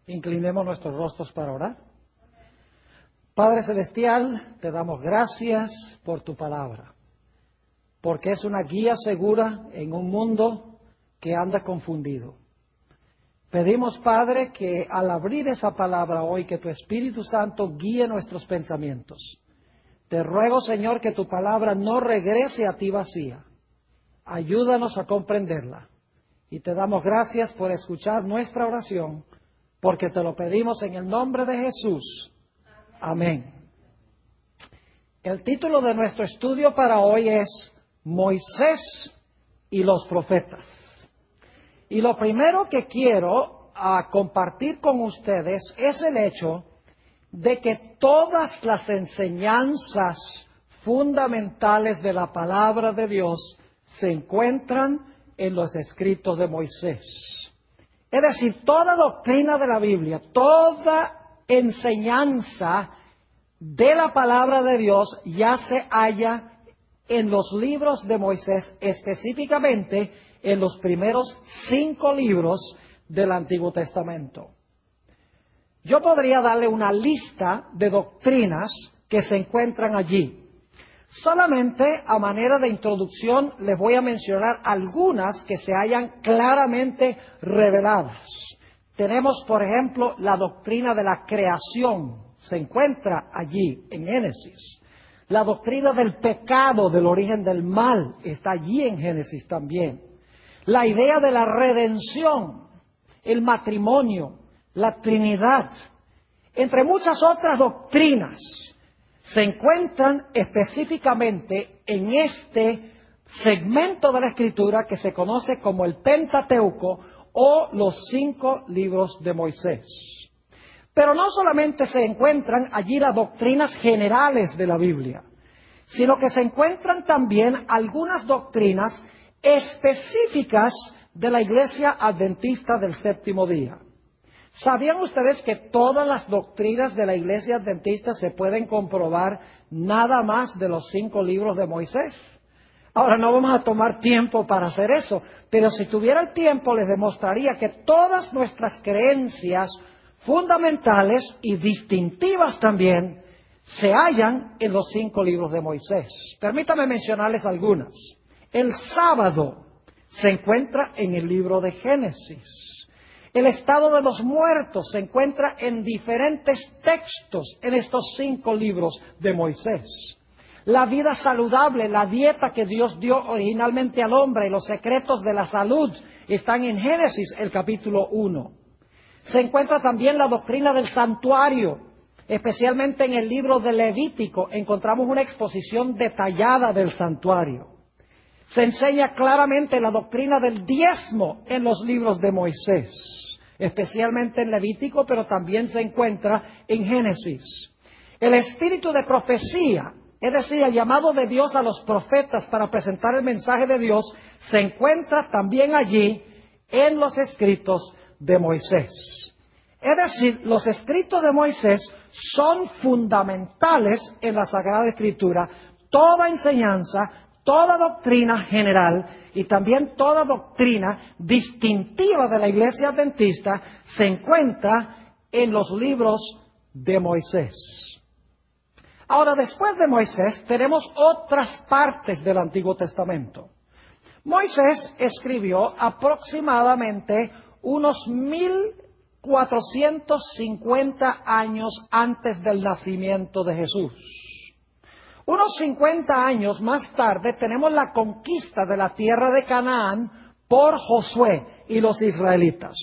Inclinemos nuestros rostros para orar. Padre Celestial, te damos gracias por tu palabra, porque es una guía segura en un mundo que anda confundido. Pedimos, Padre, que al abrir esa palabra hoy, que tu Espíritu Santo guíe nuestros pensamientos. Te ruego, Señor, que tu palabra no regrese a ti vacía. Ayúdanos a comprenderla. Y te damos gracias por escuchar nuestra oración, porque te lo pedimos en el nombre de Jesús. Amén. El título de nuestro estudio para hoy es Moisés y los profetas. Y lo primero que quiero compartir con ustedes es el hecho de que todas las enseñanzas fundamentales de la palabra de Dios se encuentran en los escritos de Moisés. Es decir, toda doctrina de la Biblia, toda enseñanza de la palabra de Dios ya se halla en los libros de Moisés, específicamente en los primeros 5 libros del Antiguo Testamento. Yo podría darle una lista de doctrinas que se encuentran allí. Solamente a manera de introducción les voy a mencionar algunas que se hallan claramente reveladas. Tenemos, por ejemplo, la doctrina de la creación, se encuentra allí en Génesis. La doctrina del pecado, del origen del mal, está allí en Génesis también. La idea de la redención, el matrimonio, la Trinidad, entre muchas otras doctrinas, se encuentran específicamente en este segmento de la Escritura que se conoce como el Pentateuco o los 5 libros de Moisés. Pero no solamente se encuentran allí las doctrinas generales de la Biblia, sino que se encuentran también algunas doctrinas específicas de la Iglesia Adventista del Séptimo Día. ¿Sabían ustedes que todas las doctrinas de la Iglesia Adventista se pueden comprobar nada más de los 5 libros de Moisés? Ahora no vamos a tomar tiempo para hacer eso, pero si tuviera el tiempo les demostraría que todas nuestras creencias fundamentales y distintivas también se hallan en los 5 libros de Moisés. Permítame mencionarles algunas. El sábado se encuentra en el libro de Génesis. El estado de los muertos se encuentra en diferentes textos en estos 5 libros de Moisés. La vida saludable, la dieta que Dios dio originalmente al hombre y los secretos de la salud están en Génesis, el capítulo 1. Se encuentra también la doctrina del santuario, especialmente en el libro de Levítico encontramos una exposición detallada del santuario. Se enseña claramente la doctrina del diezmo en los libros de Moisés, especialmente en Levítico, pero también se encuentra en Génesis. El espíritu de profecía, es decir, el llamado de Dios a los profetas para presentar el mensaje de Dios, se encuentra también allí en los escritos de Moisés. Es decir, los escritos de Moisés son fundamentales en la Sagrada Escritura. Toda enseñanza, toda doctrina general y también toda doctrina distintiva de la Iglesia Adventista se encuentra en los libros de Moisés. Ahora, después de Moisés, tenemos otras partes del Antiguo Testamento. Moisés escribió aproximadamente unos 1450 años antes del nacimiento de Jesús. Unos 50 años más tarde tenemos la conquista de la tierra de Canaán por Josué y los israelitas.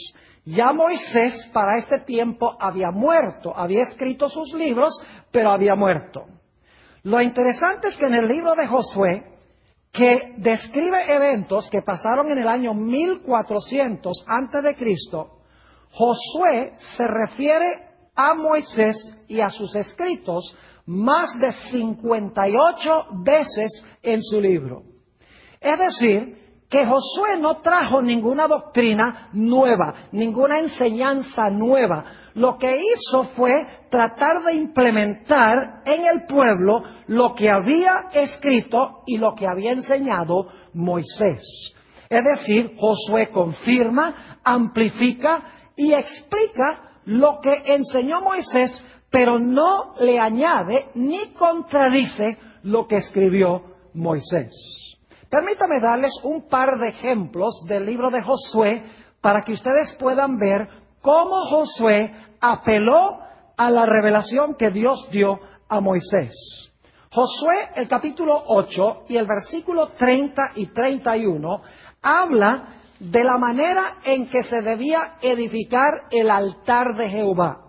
Ya Moisés para este tiempo había muerto, había escrito sus libros, pero había muerto. Lo interesante es que en el libro de Josué, que describe eventos que pasaron en el año 1400 antes de Cristo, Josué se refiere a Moisés y a sus escritos más de 58 veces en su libro. Es decir, que Josué no trajo ninguna doctrina nueva, ninguna enseñanza nueva. Lo que hizo fue tratar de implementar en el pueblo lo que había escrito y lo que había enseñado Moisés. Es decir, Josué confirma, amplifica y explica lo que enseñó Moisés, pero no le añade ni contradice lo que escribió Moisés. Permítame darles un par de ejemplos del libro de Josué para que ustedes puedan ver cómo Josué apeló a la revelación que Dios dio a Moisés. Josué, el capítulo 8 y el versículo 30 y 31, habla de la manera en que se debía edificar el altar de Jehová.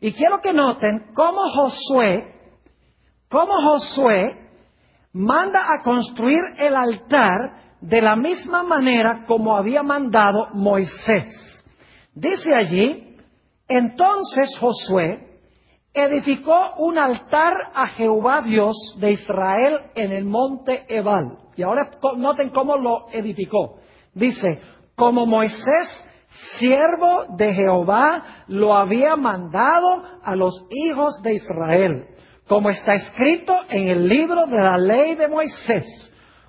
Y quiero que noten cómo Josué manda a construir el altar de la misma manera como había mandado Moisés. Dice allí, entonces Josué edificó un altar a Jehová Dios de Israel en el monte Ebal. Y ahora noten cómo lo edificó. Dice, como Moisés, siervo de Jehová, lo había mandado a los hijos de Israel, como está escrito en el libro de la ley de Moisés,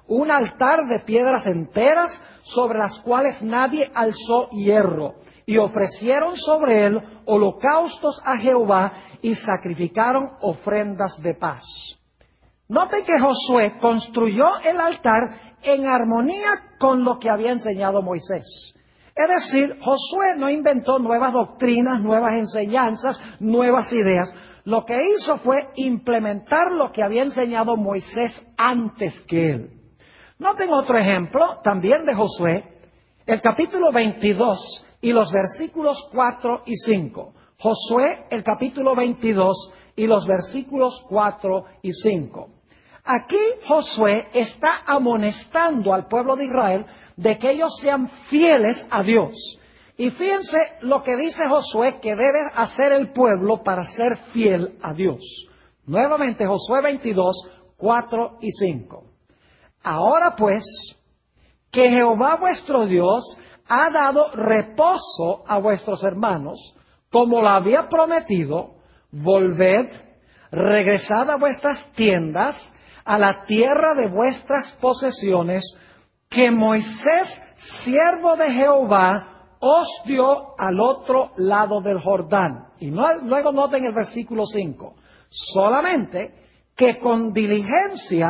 un altar de piedras enteras sobre las cuales nadie alzó hierro, y ofrecieron sobre él holocaustos a Jehová y sacrificaron ofrendas de paz. Noten que Josué construyó el altar en armonía con lo que había enseñado Moisés. Es decir, Josué no inventó nuevas doctrinas, nuevas enseñanzas, nuevas ideas. Lo que hizo fue implementar lo que había enseñado Moisés antes que él. Noten otro ejemplo también de Josué, el capítulo 22 y los versículos 4 y 5. Josué, el capítulo 22 y los versículos 4 y 5. Aquí Josué está amonestando al pueblo de Israel de que ellos sean fieles a Dios. Y fíjense lo que dice Josué que debe hacer el pueblo para ser fiel a Dios. Nuevamente Josué 22, 4 y 5. Ahora pues, que Jehová vuestro Dios ha dado reposo a vuestros hermanos, como lo había prometido, volved, regresad a vuestras tiendas, a la tierra de vuestras posesiones, que Moisés, siervo de Jehová, os dio al otro lado del Jordán. Y luego noten el versículo 5. Solamente que con diligencia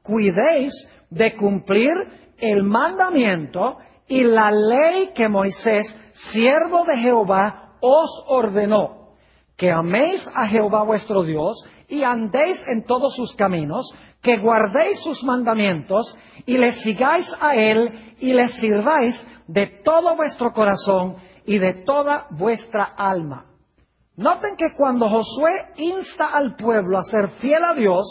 cuidéis de cumplir el mandamiento y la ley que Moisés, siervo de Jehová, os ordenó, que améis a Jehová vuestro Dios y andéis en todos sus caminos, que guardéis sus mandamientos y le sigáis a él y le sirváis de todo vuestro corazón y de toda vuestra alma. Noten que cuando Josué insta al pueblo a ser fiel a Dios,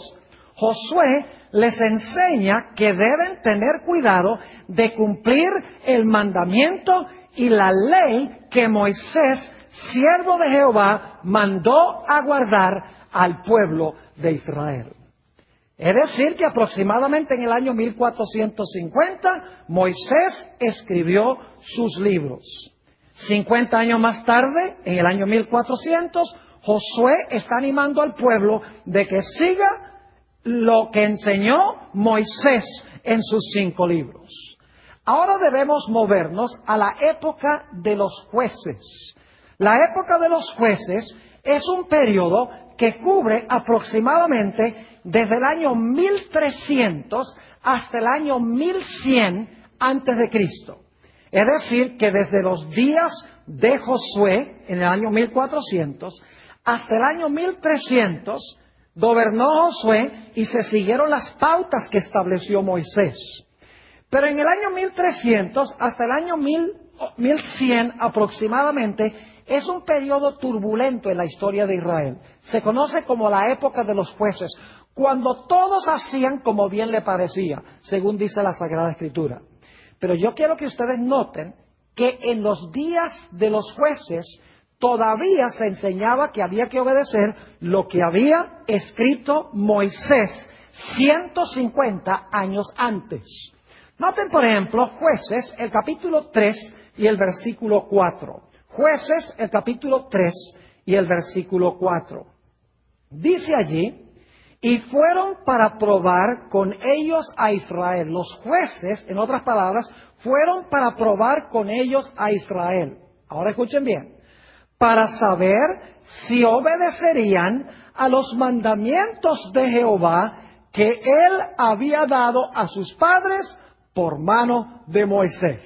Josué les enseña que deben tener cuidado de cumplir el mandamiento y la ley que Moisés, siervo de Jehová, mandó a guardar al pueblo de Israel. Es decir, que aproximadamente en el año 1450, Moisés escribió sus libros. 50 años más tarde, en el año 1400, Josué está animando al pueblo de que siga lo que enseñó Moisés en sus 5 libros. Ahora debemos movernos a la época de los jueces. La época de los jueces es un periodo que cubre aproximadamente desde el año 1300 hasta el año 1100 antes de Cristo. Es decir, que desde los días de Josué, en el año 1400, hasta el año 1300, gobernó Josué y se siguieron las pautas que estableció Moisés. Pero en el año 1300 hasta el año 1100 aproximadamente es un periodo turbulento en la historia de Israel. Se conoce como la época de los jueces, cuando todos hacían como bien le parecía, según dice la Sagrada Escritura. Pero yo quiero que ustedes noten que en los días de los jueces todavía se enseñaba que había que obedecer lo que había escrito Moisés 150 años antes. Noten, por ejemplo, Jueces, el capítulo 3 y el versículo 4. Jueces, el capítulo 3 y el versículo 4. Dice allí, y fueron para probar con ellos a Israel. Los jueces, en otras palabras, fueron para probar con ellos a Israel. Ahora escuchen bien. para saber si obedecerían a los mandamientos de Jehová que Él había dado a sus padres por mano de Moisés.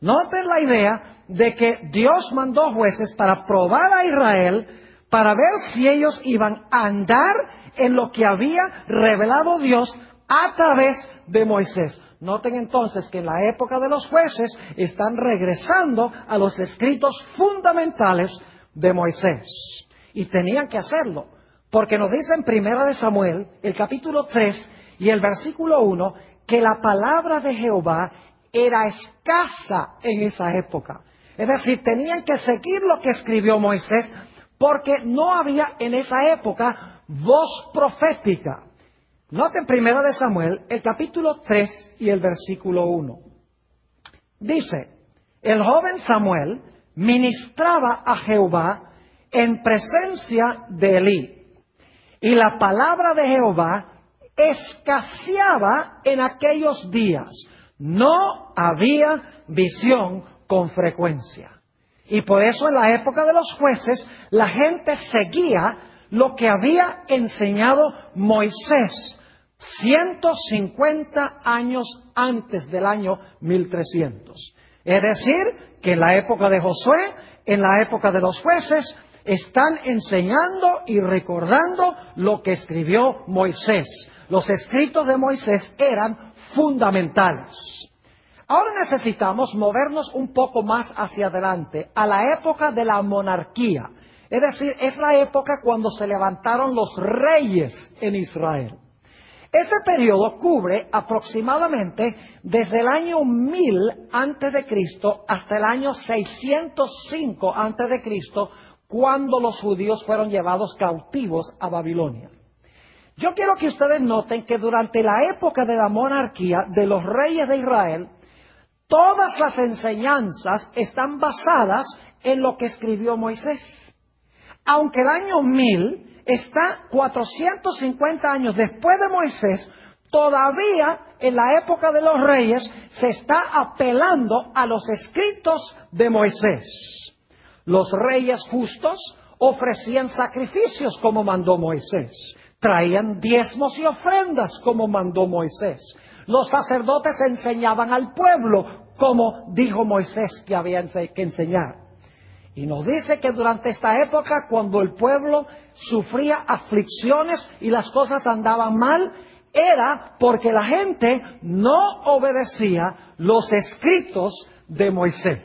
Noten la idea de que Dios mandó jueces para probar a Israel, para ver si ellos iban a andar en lo que había revelado Dios a través de Moisés. Noten entonces que en la época de los jueces están regresando a los escritos fundamentales de Moisés. Y tenían que hacerlo, porque nos dice en Primera de Samuel, el capítulo 3 y el versículo 1, que la palabra de Jehová era escasa en esa época. Es decir, tenían que seguir lo que escribió Moisés, porque no había en esa época voz profética. Noten Primera de Samuel, el capítulo 3 y el versículo 1. Dice, el joven Samuel ministraba a Jehová en presencia de Elí, y la palabra de Jehová escaseaba en aquellos días. No había visión con frecuencia. Y por eso en la época de los jueces, la gente seguía lo que había enseñado Moisés 150 años antes del año 1300. Es decir, que en la época de Josué, en la época de los jueces, están enseñando y recordando lo que escribió Moisés. Los escritos de Moisés eran fundamentales. Ahora necesitamos movernos un poco más hacia adelante, a la época de la monarquía. Es decir, es la época cuando se levantaron los reyes en Israel. Este periodo cubre aproximadamente desde el año 1000 antes de Cristo hasta el año 605 antes de Cristo, cuando los judíos fueron llevados cautivos a Babilonia. Yo quiero que ustedes noten que durante la época de la monarquía de los reyes de Israel, todas las enseñanzas están basadas en lo que escribió Moisés. Aunque el año 1000 está 450 años después de Moisés, todavía en la época de los reyes se está apelando a los escritos de Moisés. Los reyes justos ofrecían sacrificios como mandó Moisés. Traían diezmos y ofrendas como mandó Moisés. Los sacerdotes enseñaban al pueblo como dijo Moisés que había que enseñar. Y nos dice que durante esta época, cuando el pueblo sufría aflicciones y las cosas andaban mal, era porque la gente no obedecía los escritos de Moisés.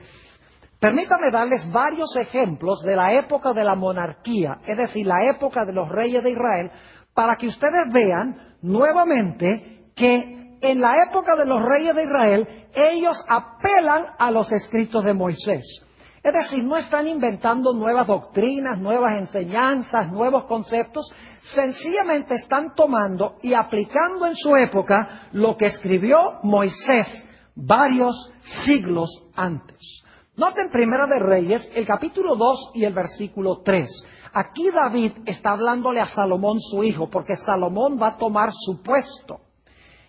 Permítame darles varios ejemplos de la época de la monarquía, es decir, la época de los reyes de Israel, para que ustedes vean nuevamente que en la época de los reyes de Israel, ellos apelan a los escritos de Moisés. Es decir, no están inventando nuevas doctrinas, nuevas enseñanzas, nuevos conceptos, sencillamente están tomando y aplicando en su época lo que escribió Moisés varios siglos antes. Noten Primera de Reyes, el capítulo 2 y el versículo 3. Aquí David está hablándole a Salomón su hijo, porque Salomón va a tomar su puesto.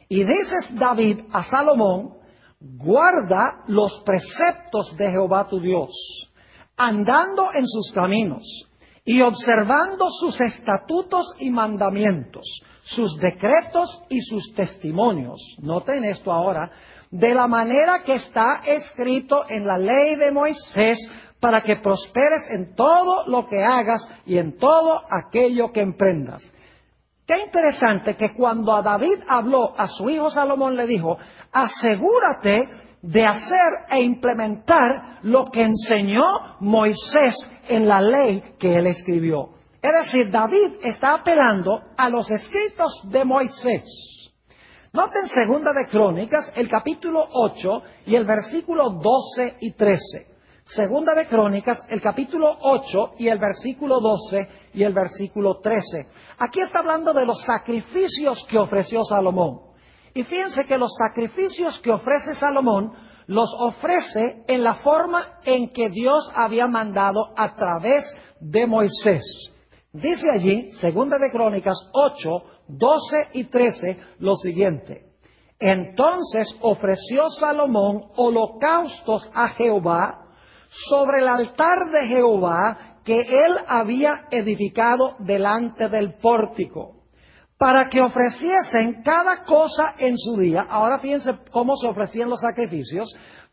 Y dice David a Salomón, guarda los preceptos de Jehová tu Dios, andando en sus caminos y observando sus estatutos y mandamientos, sus decretos y sus testimonios. Noten esto ahora, de la manera que está escrito en la ley de Moisés, para que prosperes en todo lo que hagas y en todo aquello que emprendas. Qué interesante que cuando a David habló a su hijo Salomón le dijo, asegúrate de hacer e implementar lo que enseñó Moisés en la ley que él escribió. Es decir, David está apelando a los escritos de Moisés. Noten Segunda de Crónicas, el capítulo 8 y el versículo 12 y 13. Segunda de Crónicas, el capítulo 8 y el versículo 12 y el versículo 13. Aquí está hablando de los sacrificios que ofreció Salomón. Y fíjense que los sacrificios que ofrece Salomón los ofrece en la forma en que Dios había mandado a través de Moisés. Dice allí, Segunda de Crónicas 8, 12 y 13, lo siguiente. Entonces ofreció Salomón holocaustos a Jehová sobre el altar de Jehová que él había edificado delante del pórtico, para que ofreciesen cada cosa en su día. Ahora fíjense cómo se ofrecían los sacrificios.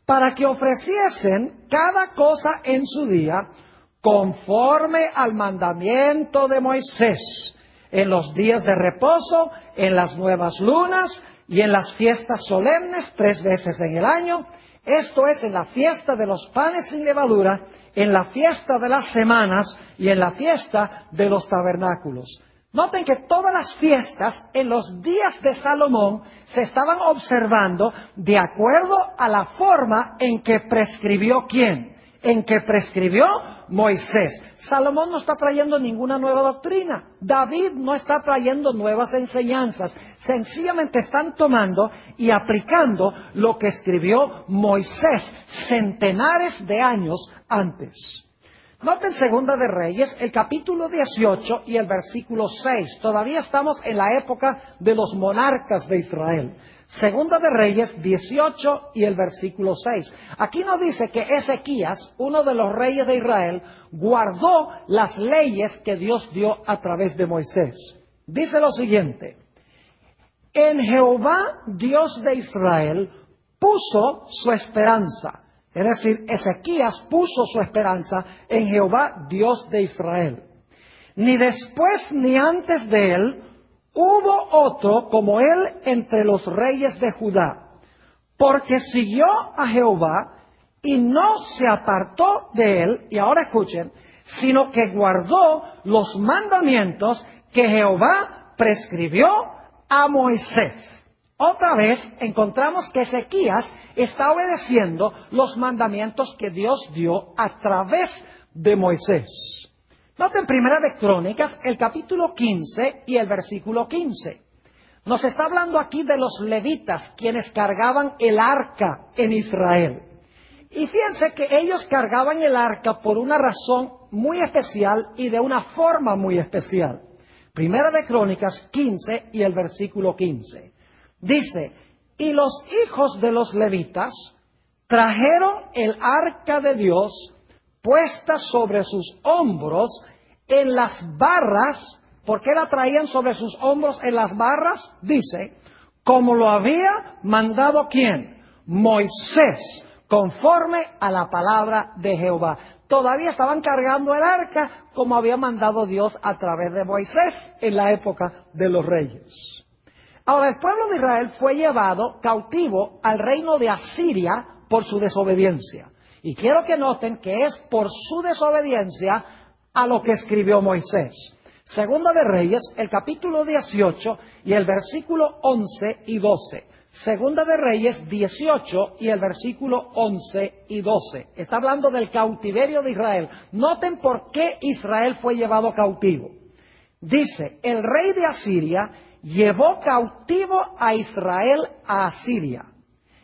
Para que ofreciesen cada cosa en su día, conforme al mandamiento de Moisés, en los días de reposo, en las nuevas lunas y en las fiestas solemnes 3 veces en el año. Esto es, en la fiesta de los panes sin levadura, en la fiesta de las semanas y en la fiesta de los tabernáculos. Noten que todas las fiestas en los días de Salomón se estaban observando de acuerdo a la forma en que prescribió ¿quién? En que prescribió Moisés. Salomón no está trayendo ninguna nueva doctrina. David no está trayendo nuevas enseñanzas. Sencillamente están tomando y aplicando lo que escribió Moisés centenares de años antes. Noten Segunda de Reyes, el capítulo 18 y el versículo 6. Todavía estamos en la época de los monarcas de Israel. Segunda de Reyes 18 y el versículo 6. Aquí nos dice que Ezequías, uno de los reyes de Israel, guardó las leyes que Dios dio a través de Moisés. Dice lo siguiente: en Jehová, Dios de Israel, puso su esperanza. Es decir, Ezequías puso su esperanza en Jehová, Dios de Israel. Ni después ni antes de él hubo otro como él entre los reyes de Judá, porque siguió a Jehová y no se apartó de él, y ahora escuchen, sino que guardó los mandamientos que Jehová prescribió a Moisés. Otra vez encontramos que Ezequías está obedeciendo los mandamientos que Dios dio a través de Moisés. Noten Primera de Crónicas, el capítulo 15 y el versículo 15. Nos está hablando aquí de los levitas, quienes cargaban el arca en Israel. Y fíjense que ellos cargaban el arca por una razón muy especial y de una forma muy especial. Primera de Crónicas 15 y el versículo 15. Dice: y los hijos de los levitas trajeron el arca de Dios puesta sobre sus hombros en las barras. ¿Por qué la traían sobre sus hombros en las barras? Dice, como lo había mandado ¿quién? Moisés, conforme a la palabra de Jehová. Todavía estaban cargando el arca como había mandado Dios a través de Moisés en la época de los reyes. Ahora, el pueblo de Israel fue llevado cautivo al reino de Asiria por su desobediencia. Y quiero que noten que es por su desobediencia a lo que escribió Moisés. Segunda de Reyes, el capítulo 18 y el versículo 11 y 12. Segunda de Reyes 18 y el versículo 11 y 12. Está hablando del cautiverio de Israel. Noten por qué Israel fue llevado cautivo. Dice, el rey de Asiria llevó cautivo a Israel a Asiria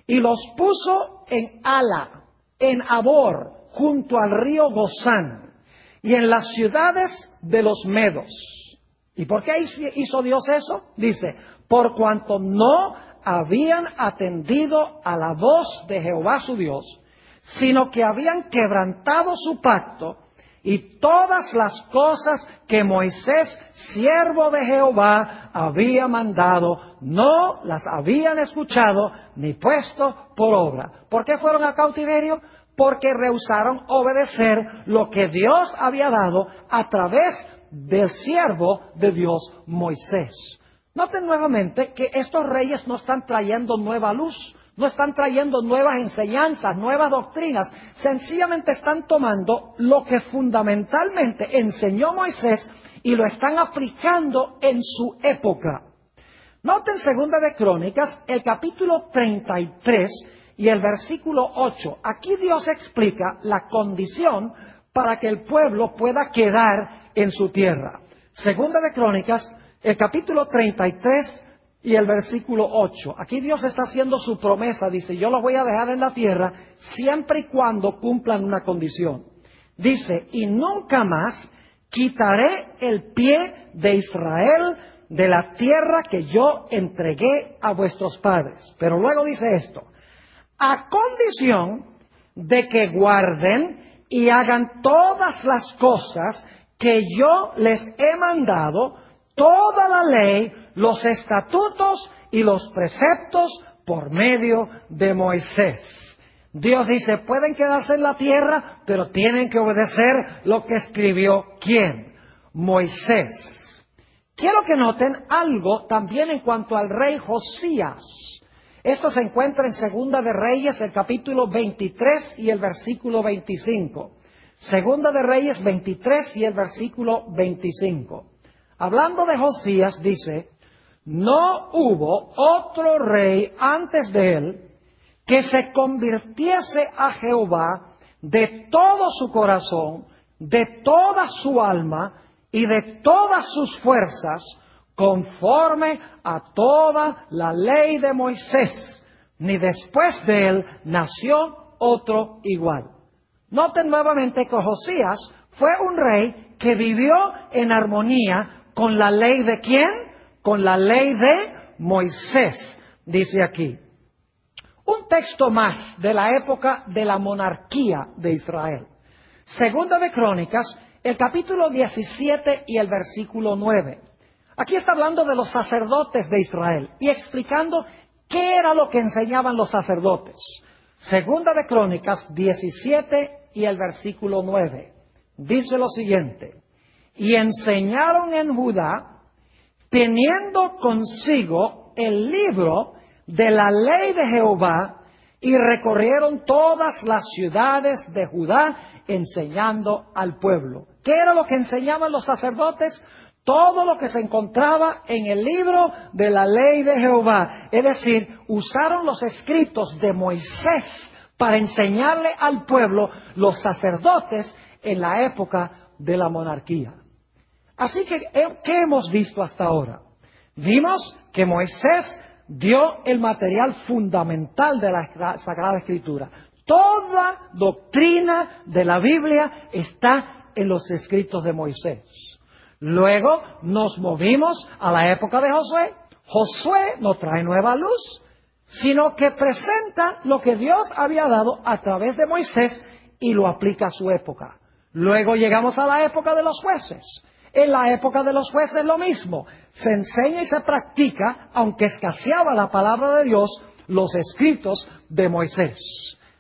y los puso en Ala, en Abor, junto al río Gozán y en las ciudades de los medos. ¿Y por qué hizo Dios eso? Dice, por cuanto no habían atendido a la voz de Jehová su Dios, sino que habían quebrantado su pacto, y todas las cosas que Moisés, siervo de Jehová, había mandado, no las habían escuchado ni puesto por obra. ¿Por qué fueron a cautiverio? Porque rehusaron obedecer lo que Dios había dado a través del siervo de Dios, Moisés. Noten nuevamente que estos reyes no están trayendo nueva luz, no están trayendo nuevas enseñanzas, nuevas doctrinas. Sencillamente están tomando lo que fundamentalmente enseñó Moisés y lo están aplicando en su época. Noten Segunda de Crónicas, el capítulo 33 y el versículo 8. Aquí Dios explica la condición para que el pueblo pueda quedar en su tierra. Segunda de Crónicas, el capítulo 33 y el versículo 8. Aquí Dios está haciendo su promesa. Dice, yo los voy a dejar en la tierra siempre y cuando cumplan una condición. Dice, y nunca más quitaré el pie de Israel de la tierra que yo entregué a vuestros padres. Pero luego dice esto, a condición de que guarden y hagan todas las cosas que yo les he mandado, toda la ley, los estatutos y los preceptos por medio de Moisés. Dios dice, pueden quedarse en la tierra, pero tienen que obedecer lo que escribió ¿quién? Moisés. Quiero que noten algo también en cuanto al rey Josías. Esto se encuentra en Segunda de Reyes, el capítulo 23 y el versículo 25. Segunda de Reyes 23 y el versículo 25. Hablando de Josías, dice, no hubo otro rey antes de él que se convirtiese a Jehová de todo su corazón, de toda su alma y de todas sus fuerzas, conforme a toda la ley de Moisés, ni después de él nació otro igual. Noten nuevamente que Josías fue un rey que vivió en armonía con la ley de ¿quién? Con la ley de Moisés, dice aquí. Un texto más de la época de la monarquía de Israel. Segunda de Crónicas, el capítulo 17 y el versículo 9. Aquí está hablando de los sacerdotes de Israel y explicando qué era lo que enseñaban los sacerdotes. Segunda de Crónicas 17 y el versículo 9. Dice lo siguiente, y enseñaron en Judá, teniendo consigo el libro de la ley de Jehová, y recorrieron todas las ciudades de Judá enseñando al pueblo. ¿Qué era lo que enseñaban los sacerdotes? Todo lo que se encontraba en el libro de la ley de Jehová. Es decir, usaron los escritos de Moisés para enseñarle al pueblo los sacerdotes en la época de la monarquía. Así que, ¿qué hemos visto hasta ahora? Vimos que Moisés dio el material fundamental de la Sagrada Escritura. Toda doctrina de la Biblia está en los escritos de Moisés. Luego nos movimos a la época de Josué. Josué no trae nueva luz, sino que presenta lo que Dios había dado a través de Moisés y lo aplica a su época. Luego llegamos a la época de los jueces. En la época de los jueces lo mismo. Se enseña y se practica, aunque escaseaba la palabra de Dios, los escritos de Moisés.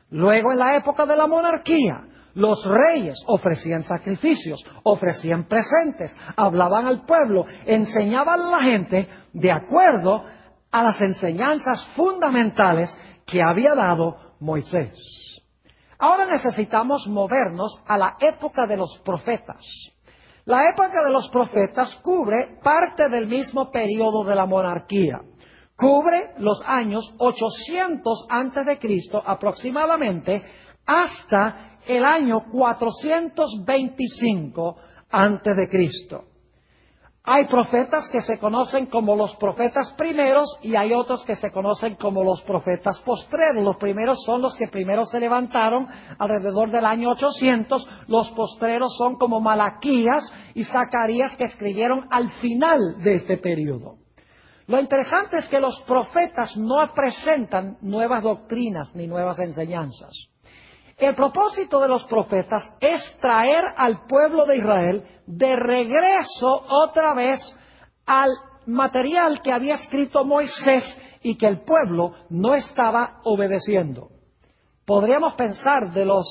Luego en la época de la monarquía, los reyes ofrecían sacrificios, ofrecían presentes, hablaban al pueblo, enseñaban a la gente de acuerdo a las enseñanzas fundamentales que había dado Moisés. Ahora necesitamos movernos a la época de los profetas. La época de los profetas cubre parte del mismo periodo de la monarquía. Cubre los años 800 antes de Cristo aproximadamente hasta el año 425 antes de Cristo. Hay profetas que se conocen como los profetas primeros y hay otros que se conocen como los profetas postreros. Los primeros son los que primero se levantaron alrededor del año 800. Los postreros son como Malaquías y Zacarías que escribieron al final de este periodo. Lo interesante es que los profetas no presentan nuevas doctrinas ni nuevas enseñanzas. El propósito de los profetas es traer al pueblo de Israel de regreso otra vez al material que había escrito Moisés y que el pueblo no estaba obedeciendo. Podríamos pensar de los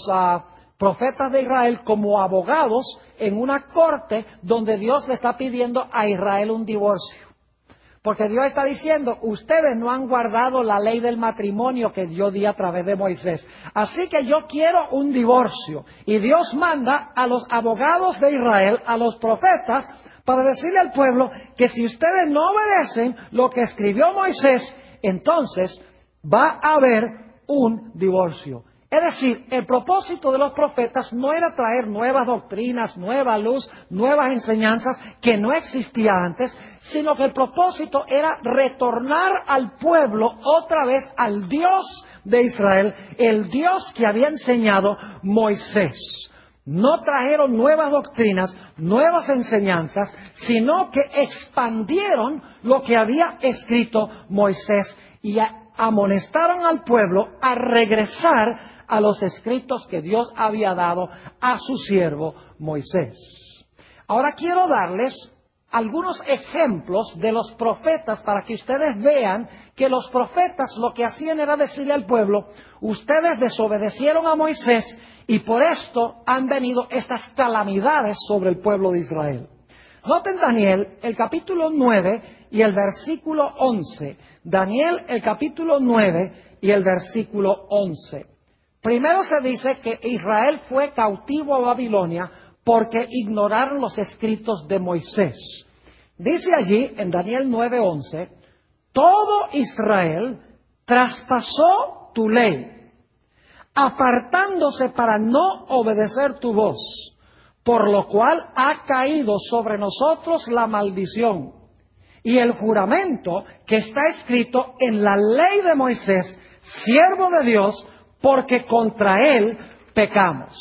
profetas de Israel como abogados en una corte donde Dios le está pidiendo a Israel un divorcio. Porque Dios está diciendo, ustedes no han guardado la ley del matrimonio que yo di a través de Moisés. Así que yo quiero un divorcio. Y Dios manda a los abogados de Israel, a los profetas, para decirle al pueblo que si ustedes no obedecen lo que escribió Moisés, entonces va a haber un divorcio. Es decir, el propósito de los profetas no era traer nuevas doctrinas, nueva luz, nuevas enseñanzas que no existía antes, sino que el propósito era retornar al pueblo otra vez al Dios de Israel, el Dios que había enseñado Moisés. No trajeron nuevas doctrinas, nuevas enseñanzas, sino que expandieron lo que había escrito Moisés y amonestaron al pueblo a regresar a los escritos que Dios había dado a su siervo Moisés. Ahora quiero darles algunos ejemplos de los profetas para que ustedes vean que los profetas lo que hacían era decirle al pueblo: ustedes desobedecieron a Moisés y por esto han venido estas calamidades sobre el pueblo de Israel. Noten Daniel, el capítulo 9 y el versículo 11. Daniel, el capítulo 9 y el versículo 11. Primero se dice que Israel fue cautivo a Babilonia porque ignoraron los escritos de Moisés. Dice allí en Daniel 9:11, todo Israel traspasó tu ley, apartándose para no obedecer tu voz, por lo cual ha caído sobre nosotros la maldición y el juramento que está escrito en la ley de Moisés, siervo de Dios, porque contra él pecamos.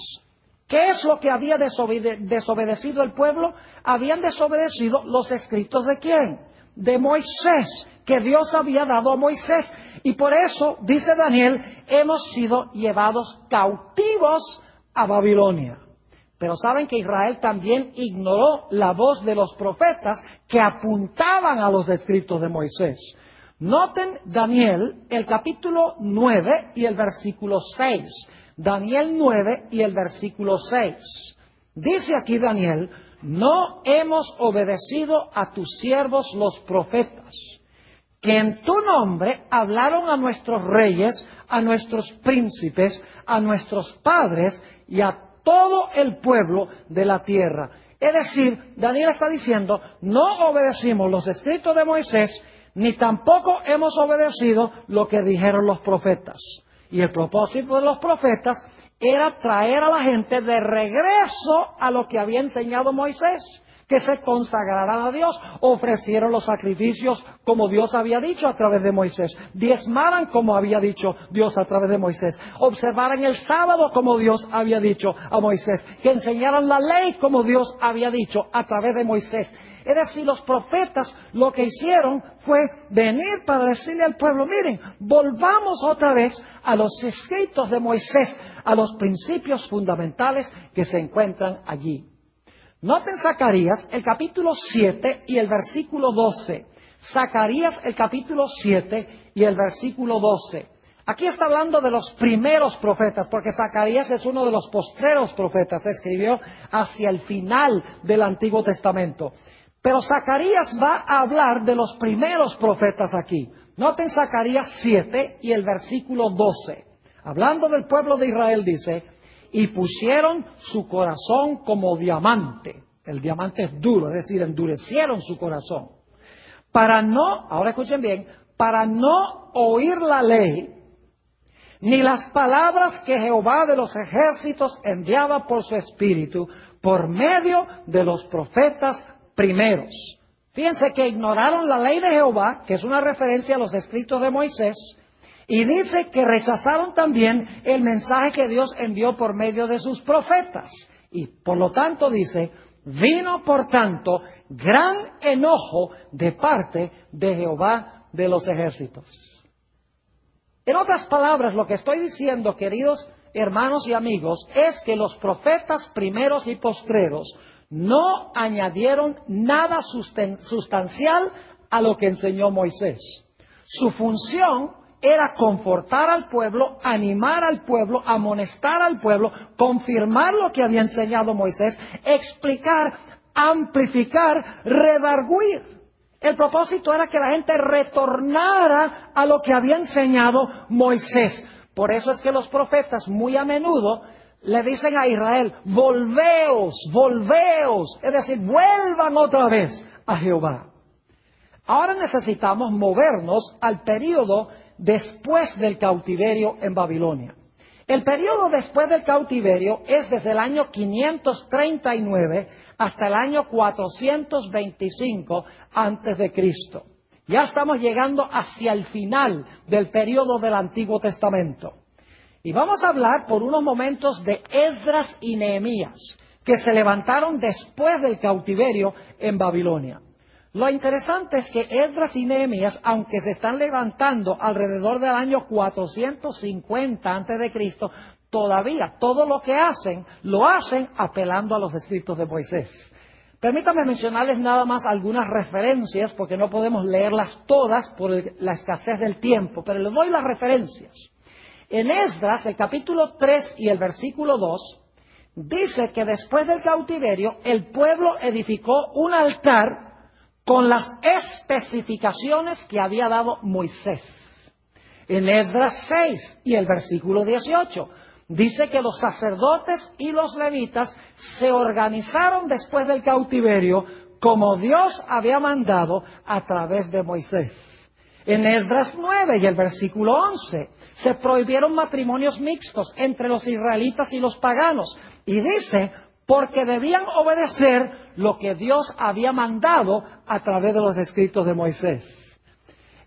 ¿Qué es lo que había desobedecido el pueblo? Habían desobedecido los escritos ¿de quién? De Moisés, que Dios había dado a Moisés. Y por eso, dice Daniel, hemos sido llevados cautivos a Babilonia. Pero saben que Israel también ignoró la voz de los profetas que apuntaban a los escritos de Moisés. Noten Daniel, el capítulo 9 y el versículo 6. Daniel 9 y el versículo 6. Dice aquí Daniel: no hemos obedecido a tus siervos los profetas, que en tu nombre hablaron a nuestros reyes, a nuestros príncipes, a nuestros padres y a todo el pueblo de la tierra. Es decir, Daniel está diciendo: no obedecimos los escritos de Moisés, ni tampoco hemos obedecido lo que dijeron los profetas. Y el propósito de los profetas era traer a la gente de regreso a lo que había enseñado Moisés, que se consagraran a Dios, ofrecieron los sacrificios como Dios había dicho a través de Moisés, diezmaran como había dicho Dios a través de Moisés, observaran el sábado como Dios había dicho a Moisés, que enseñaran la ley como Dios había dicho a través de Moisés. Es decir, los profetas lo que hicieron fue venir para decirle al pueblo: miren, volvamos otra vez a los escritos de Moisés, a los principios fundamentales que se encuentran allí. Noten Zacarías, el capítulo 7 y el versículo 12. Zacarías, el capítulo 7 y el versículo 12. Aquí está hablando de los primeros profetas, porque Zacarías es uno de los postreros profetas. Se escribió hacia el final del Antiguo Testamento. Pero Zacarías va a hablar de los primeros profetas aquí. Noten Zacarías 7 y el versículo 12. Hablando del pueblo de Israel dice: y pusieron su corazón como diamante. El diamante es duro, es decir, endurecieron su corazón. Para no, ahora escuchen bien, para no oír la ley, ni las palabras que Jehová de los ejércitos enviaba por su espíritu, por medio de los profetas primeros. Fíjense que ignoraron la ley de Jehová, que es una referencia a los escritos de Moisés, y dice que rechazaron también el mensaje que Dios envió por medio de sus profetas. Y por lo tanto dice: vino por tanto gran enojo de parte de Jehová de los ejércitos. En otras palabras, lo que estoy diciendo, queridos hermanos y amigos, es que los profetas primeros y postreros no añadieron nada sustancial a lo que enseñó Moisés. Su función era confortar al pueblo, animar al pueblo, amonestar al pueblo, confirmar lo que había enseñado Moisés, explicar, amplificar, redarguir. El propósito era que la gente retornara a lo que había enseñado Moisés. Por eso es que los profetas muy a menudo le dicen a Israel: volveos, volveos, es decir, vuelvan otra vez a Jehová. Ahora necesitamos movernos al período después del cautiverio en Babilonia. El periodo después del cautiverio es desde el año 539 hasta el año 425 antes de Cristo. Ya estamos llegando hacia el final del periodo del Antiguo Testamento. Y vamos a hablar por unos momentos de Esdras y Nehemías, que se levantaron después del cautiverio en Babilonia. Lo interesante es que Esdras y Nehemías, aunque se están levantando alrededor del año 450 a.C., todavía todo lo que hacen, lo hacen apelando a los escritos de Moisés. Permítanme mencionarles nada más algunas referencias, porque no podemos leerlas todas por la escasez del tiempo, pero les doy las referencias. En Esdras, el capítulo 3 y el versículo 2, dice que después del cautiverio, el pueblo edificó un altar con las especificaciones que había dado Moisés. En Esdras 6 y el versículo 18, dice que los sacerdotes y los levitas se organizaron después del cautiverio como Dios había mandado a través de Moisés. En Esdras 9 y el versículo 11 se prohibieron matrimonios mixtos entre los israelitas y los paganos. Y dice, porque debían obedecer lo que Dios había mandado a través de los escritos de Moisés.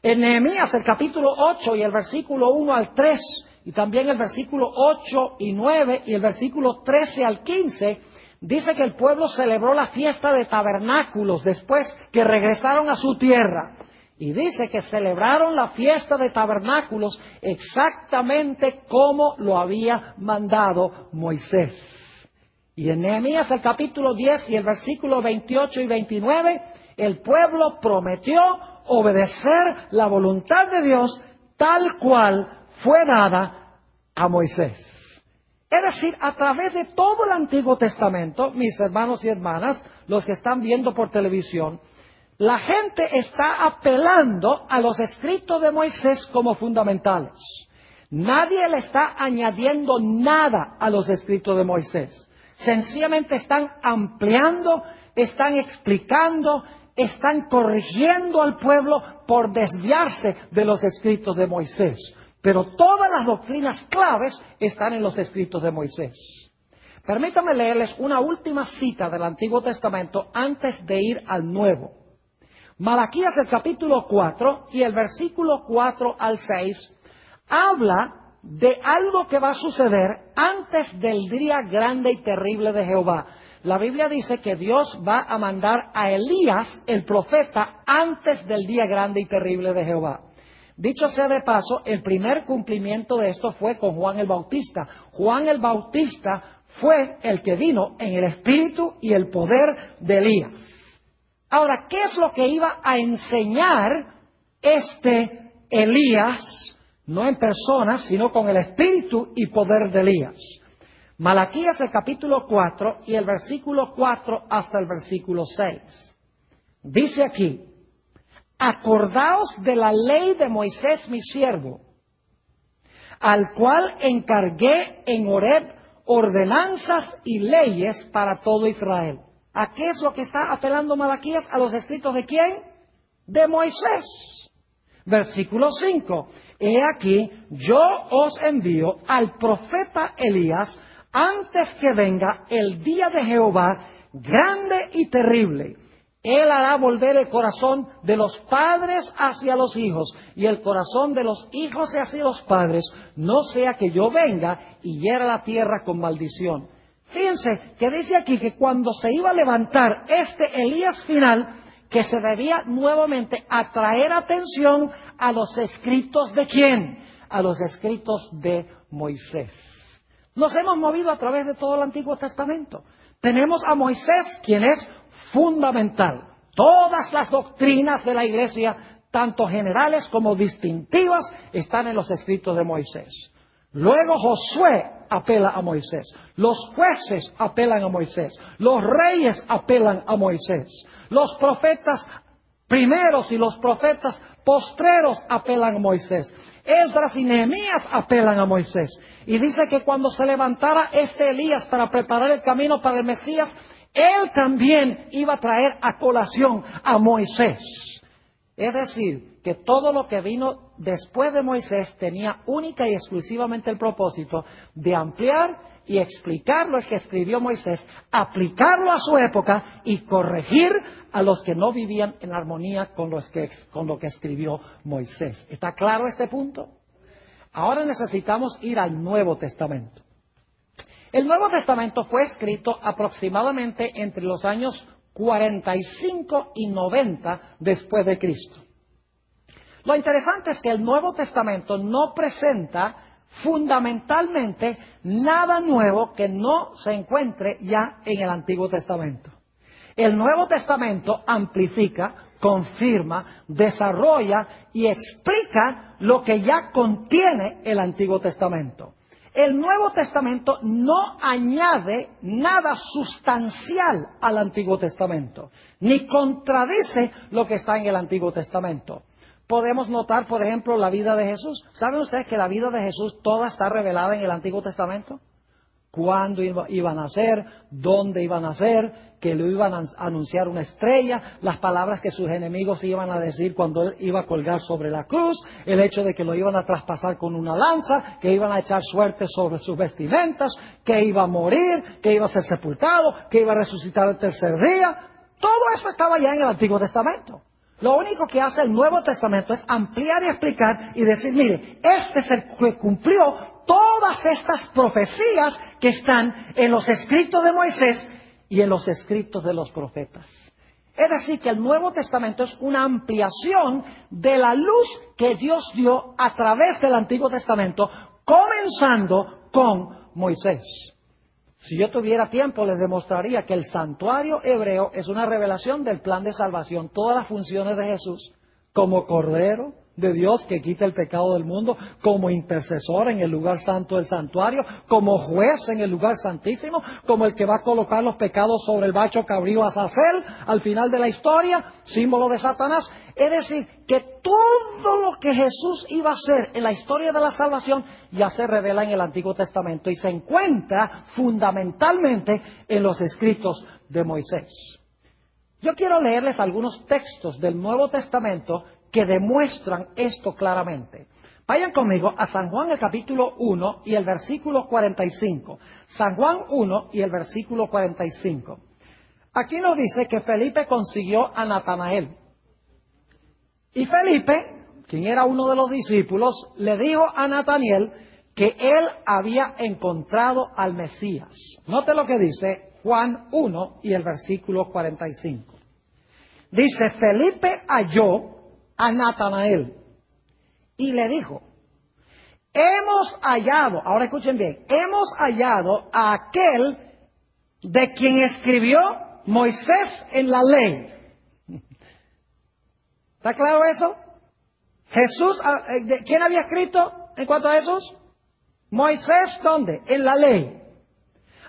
En Nehemías, el capítulo 8 y el versículo 1 al 3, y también el versículo 8 y 9 y el versículo 13 al 15, dice que el pueblo celebró la fiesta de tabernáculos después que regresaron a su tierra. Y dice que celebraron la fiesta de tabernáculos exactamente como lo había mandado Moisés. Y en Nehemías, el capítulo 10 y el versículo 28 y 29, el pueblo prometió obedecer la voluntad de Dios tal cual fue dada a Moisés. Es decir, a través de todo el Antiguo Testamento, mis hermanos y hermanas, los que están viendo por televisión, la gente está apelando a los escritos de Moisés como fundamentales. Nadie le está añadiendo nada a los escritos de Moisés. Sencillamente están ampliando, están explicando, están corrigiendo al pueblo por desviarse de los escritos de Moisés. Pero todas las doctrinas claves están en los escritos de Moisés. Permítanme leerles una última cita del Antiguo Testamento antes de ir al Nuevo. Malaquías, el capítulo 4 y el versículo 4 al 6 habla de algo que va a suceder antes del día grande y terrible de Jehová. La Biblia dice que Dios va a mandar a Elías, el profeta, antes del día grande y terrible de Jehová. Dicho sea de paso, el primer cumplimiento de esto fue con Juan el Bautista. Juan el Bautista fue el que vino en el espíritu y el poder de Elías. Ahora, ¿qué es lo que iba a enseñar este Elías? No en persona, sino con el espíritu y poder de Elías. Malaquías, el capítulo 4 y el versículo 4 hasta el versículo 6. Dice aquí, acordaos de la ley de Moisés mi siervo, al cual encargué en Horeb ordenanzas y leyes para todo Israel. ¿A qué es lo que está apelando Malaquías? ¿A los escritos de quién? De Moisés. Versículo 5. He aquí, yo os envío al profeta Elías antes que venga el día de Jehová grande y terrible. Él hará volver el corazón de los padres hacia los hijos y el corazón de los hijos hacia los padres, no sea que yo venga y hiera la tierra con maldición. Fíjense que dice aquí que cuando se iba a levantar este Elías final, que se debía nuevamente atraer atención a los escritos de ¿quién? A los escritos de Moisés. Nos hemos movido a través de todo el Antiguo Testamento. Tenemos a Moisés, quien es fundamental. Todas las doctrinas de la Iglesia, tanto generales como distintivas, están en los escritos de Moisés. Luego Josué apela a Moisés. Los jueces apelan a Moisés. Los reyes apelan a Moisés. Los profetas primeros y los profetas postreros apelan a Moisés. Esdras y Nehemías apelan a Moisés. Y dice que cuando se levantara este Elías para preparar el camino para el Mesías, él también iba a traer a colación a Moisés. Es decir, que todo lo que vino después de Moisés tenía única y exclusivamente el propósito de ampliar y explicar lo que escribió Moisés, aplicarlo a su época y corregir a los que no vivían en armonía con lo que escribió Moisés. ¿Está claro este punto? Ahora necesitamos ir al Nuevo Testamento. El Nuevo Testamento fue escrito aproximadamente entre los años 45 y 90 después de Cristo. Lo interesante es que el Nuevo Testamento no presenta fundamentalmente nada nuevo que no se encuentre ya en el Antiguo Testamento. El Nuevo Testamento amplifica, confirma, desarrolla y explica lo que ya contiene el Antiguo Testamento. El Nuevo Testamento no añade nada sustancial al Antiguo Testamento, ni contradice lo que está en el Antiguo Testamento. Podemos notar, por ejemplo, la vida de Jesús. ¿Saben ustedes que la vida de Jesús toda está revelada en el Antiguo Testamento? Cuándo iba a nacer, dónde iba a nacer, que le iban a anunciar una estrella, las palabras que sus enemigos iban a decir cuando él iba a colgar sobre la cruz, el hecho de que lo iban a traspasar con una lanza, que iban a echar suerte sobre sus vestimentas, que iba a morir, que iba a ser sepultado, que iba a resucitar el tercer día. Todo eso estaba ya en el Antiguo Testamento. Lo único que hace el Nuevo Testamento es ampliar y explicar y decir, mire, este es el que cumplió todas estas profecías que están en los escritos de Moisés y en los escritos de los profetas. Es decir, que el Nuevo Testamento es una ampliación de la luz que Dios dio a través del Antiguo Testamento, comenzando con Moisés. Si yo tuviera tiempo, les demostraría que el santuario hebreo es una revelación del plan de salvación. Todas las funciones de Jesús, como Cordero de Dios que quita el pecado del mundo, como intercesor en el lugar santo del santuario, como juez en el lugar santísimo, como el que va a colocar los pecados sobre el macho cabrío Azazel al final de la historia, símbolo de Satanás. Es decir, que todo lo que Jesús iba a hacer en la historia de la salvación ya se revela en el Antiguo Testamento y se encuentra fundamentalmente en los escritos de Moisés. Yo quiero leerles algunos textos del Nuevo Testamento que demuestran esto claramente. Vayan conmigo a San Juan el capítulo 1 y el versículo 45. San Juan 1 y el versículo 45. Aquí nos dice que Felipe consiguió a Natanael. Y Felipe, quien era uno de los discípulos, le dijo a Natanael que él había encontrado al Mesías. Note lo que dice Juan 1 y el versículo 45. Dice, Felipe halló a Natanael y le dijo, hemos hallado, ahora escuchen bien, hemos hallado a aquel de quien escribió Moisés en la ley. ¿Está claro eso? Jesús, ¿quién había escrito en cuanto a Jesús? Moisés, ¿dónde? En la ley.